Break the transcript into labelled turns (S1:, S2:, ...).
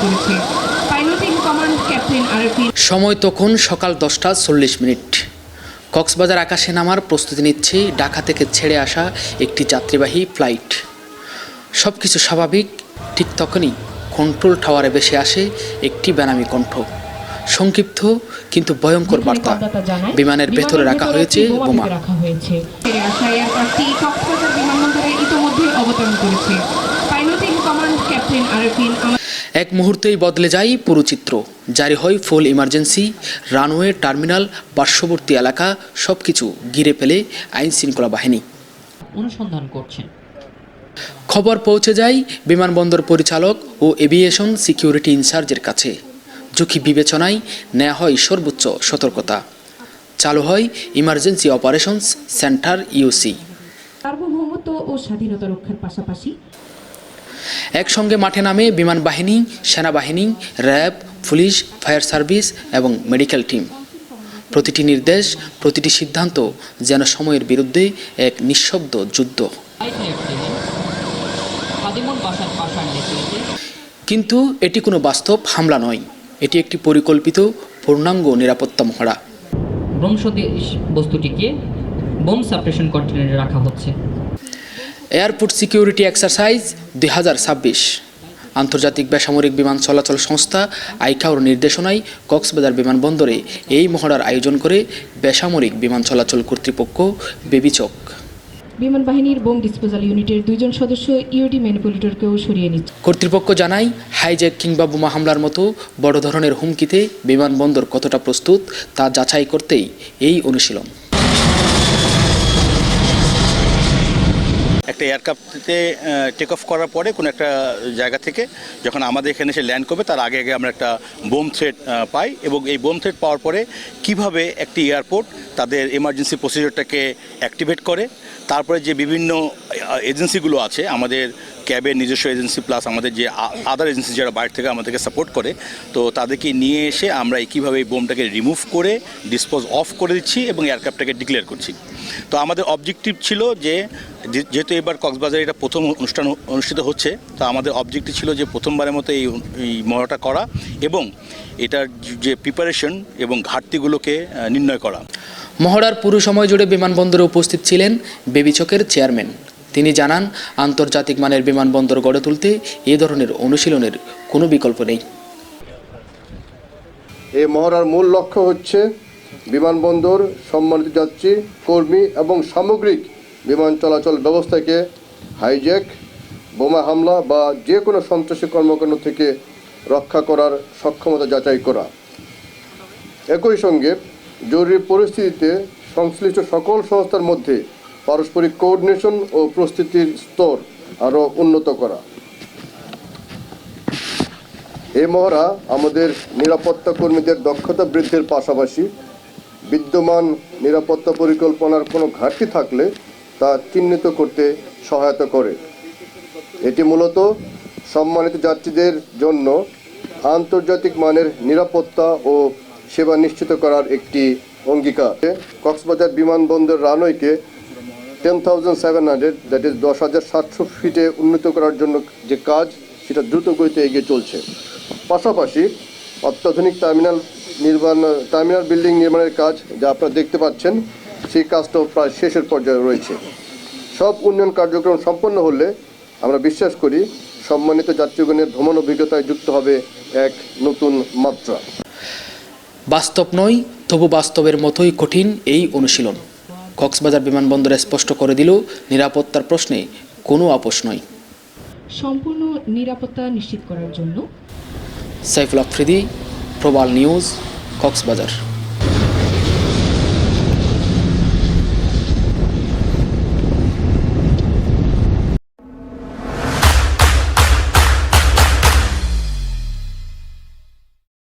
S1: করেছে। Piloting command captain আরএফি।
S2: সময় তখন সকাল 10:40। কক্সবাজার আকাশে নামার প্রস্তুতি নিচ্ছে ঢাকা থেকে ছেড়ে আসা একটি যাত্রীবাহী ফ্লাইট। সব কিছু স্বাভাবিক, ঠিক তখনই কন্ট্রোল টাওয়ারে ভেসে আসে একটি বেনামি কণ্ঠ। সংক্ষিপ্ত কিন্তু ভয়ঙ্কর বার্তা, বিমানের ভেতরে রাখা হয়েছে বোমা।
S1: ছেড়ে আসা এয়ারক্রাফটটি কক্সবাজার বিমানবন্দরে ইতোমধ্যে অবতরণ করেছে। পাইলটিং কমান্ড ক্যাপ্টেন আরএফিন।
S2: এক মুহূর্তেই বদলে যায় পুরো চিত্র। জারি হয় ফুল ইমার্জেন্সি। রানওয়ে, টার্মিনাল, পার্শ্ববর্তী এলাকা সবকিছু ঘিরে ফেলে আইন শৃঙ্খলা বাহিনী।
S3: অনুসন্ধান করছেন।
S2: খবর পৌঁছে যায় বিমানবন্দর পরিচালক ও এভিয়েশন সিকিউরিটি ইনচার্জের কাছে। ঝুঁকি বিবেচনায় নেওয়া হয় সর্বোচ্চ সতর্কতা। চালু হয় ইমার্জেন্সি অপারেশনস সেন্টার ইউসি।
S1: সার্বভৌমত্ব ও স্বাধীনতা রক্ষার পাশাপাশি
S2: একসঙ্গে মাঠে নামে বিমান বাহিনী, সেনাবাহিনী, র্যাব, পুলিশ, ফায়ার সার্ভিস এবং মেডিকেল টিম। প্রতিটি নির্দেশ, প্রতিটি সিদ্ধান্ত যেন সময়ের বিরুদ্ধে এক নিঃশব্দ যুদ্ধ। কিন্তু এটি কোনো বাস্তব হামলা নয়, এটি একটি পরিকল্পিত পূর্ণাঙ্গ নিরাপত্তা মহড়া।
S3: ধ্বংসদেশ বস্তুটিকে বোম সাপ্রেশন কন্টেইনারে রাখা হচ্ছে।
S2: এয়ারপোর্ট সিকিউরিটি এক্সারসাইজ 2026 আন্তর্জাতিক বেসামরিক বিমান চলাচল সংস্থা আইকাওর নির্দেশনায় কক্সবাজার বিমানবন্দরে এই মহড়ার আয়োজন করে বেসামরিক বিমান চলাচল কর্তৃপক্ষ বেবিচক।
S1: বিমান বাহিনীর বোম ডিসপোজাল ইউনিটের 2 জন সদস্য ইউডি ম্যানিপুলেটরকেও সরিয়ে নিচ্ছে।
S2: কর্তৃপক্ষ জানায়, হাইজ্যাক কিংবা বোমা হামলার মতো বড় ধরনের হুমকিতে বিমানবন্দর কতটা প্রস্তুত তা যাচাই করতেই এই অনুশীলন।
S4: একটা এয়ারক্রাফটে টেক অফ করার পরে কোনো একটা জায়গা থেকে যখন আমাদের এখানে এসে ল্যান্ড করবে তার আগে আমরা একটা বোম থ্রেট পাই, এবং এই বোম থ্রেট পাওয়ার পরে কিভাবে একটি এয়ারপোর্ট তাদের এমার্জেন্সি প্রসিডিওরটাকে অ্যাক্টিভেট করে, তারপরে যে বিভিন্ন এজেন্সিগুলো আছে, আমাদের ক্যাবের নিজস্ব এজেন্সি প্লাস আমাদের যে আদার এজেন্সি যারা বাইরে থেকে আমাদেরকে সাপোর্ট করে, তো তাদেরকে নিয়ে এসে আমরা কীভাবে এই বোমটাকে রিমুভ করে ডিসপোজ অফ করে দিচ্ছি এবং এয়ারক্রাফটটাকে ডিক্লেয়ার করছি। তো আমাদের অবজেক্টিভ ছিল যে যেহেতু এবার কক্সবাজারে এটা প্রথম অনুষ্ঠান অনুষ্ঠিত হচ্ছে, তো আমাদের অবজেক্টিভ ছিল যে প্রথমবারের মতো এই মহড়াটা করা এবং এটার যে প্রিপারেশন এবং ঘাটতিগুলোকে নির্ণয় করা।
S2: মহড়ার পুরো সময় জুড়ে বিমানবন্দরে উপস্থিত ছিলেন বেবিচকের চেয়ারম্যান। তিনি জানান, আন্তর্জাতিক মানের বিমানবন্দর গড়ে তুলতে এ ধরনের অনুশীলনের কোনো বিকল্প নেই।
S5: এই মহড়ার মূল লক্ষ্য হচ্ছে বিমানবন্দর, সম্মানিত যাত্রী, কর্মী এবং সামগ্রিক বিমান চলাচল ব্যবস্থাকে হাইজ্যাক, বোমা হামলা বা যে কোনো সন্ত্রাসী কর্মকাণ্ড থেকে রক্ষা করার সক্ষমতা যাচাই করা। একই সঙ্গে জরুরি পরিস্থিতিতে সংশ্লিষ্ট সকল সংস্থার মধ্যে পারস্পরিক কোঅর্ডিনেশন ও প্রস্তুতির স্তর আরও উন্নত করা। এই মহড়া আমাদের নিরাপত্তা কর্মীদের দক্ষতা বৃদ্ধির পাশাপাশি বিদ্যমান নিরাপত্তা পরিকল্পনার কোনো ঘাটতি থাকলে তা চিহ্নিত করতে সহায়তা করে। এটি মূলত সম্মানিত যাত্রীদের জন্য আন্তর্জাতিক মানের নিরাপত্তা ও সেবা নিশ্চিত করার একটি অঙ্গীকার। কক্সবাজার বিমানবন্দর রানওয়েকে 10,700 দ্যাট ইজ 10,700 ফিটে উন্নীত করার জন্য যে কাজ, সেটা দ্রুত গতিতে এগিয়ে চলছে। পাশাপাশি অত্যাধুনিক টার্মিনাল বিল্ডিং নির্মাণের কাজ, যা আপনারা দেখতে পাচ্ছেন, সেই কাজটাও প্রায় শেষের পর্যায়ে রয়েছে। সব উন্নয়ন কার্যক্রম সম্পন্ন হলে আমরা বিশ্বাস করি সম্মানিত যাত্রীগণের ভ্রমণ অভিজ্ঞতায় যুক্ত হবে এক নতুন মাত্রা।
S2: বাস্তব নয়, তবু বাস্তবের মতোই কঠিন এই অনুশীলন। কক্সবাজার বিমানবন্দরে স্পষ্ট করে দিল, নিরাপত্তার প্রশ্নে কোনো আপোষ নয়।
S1: সম্পূর্ণ নিরাপত্তা নিশ্চিত করার জন্য
S2: সাইফুল আফ্রিদি, প্রবাল নিউজ, কক্সবাজার।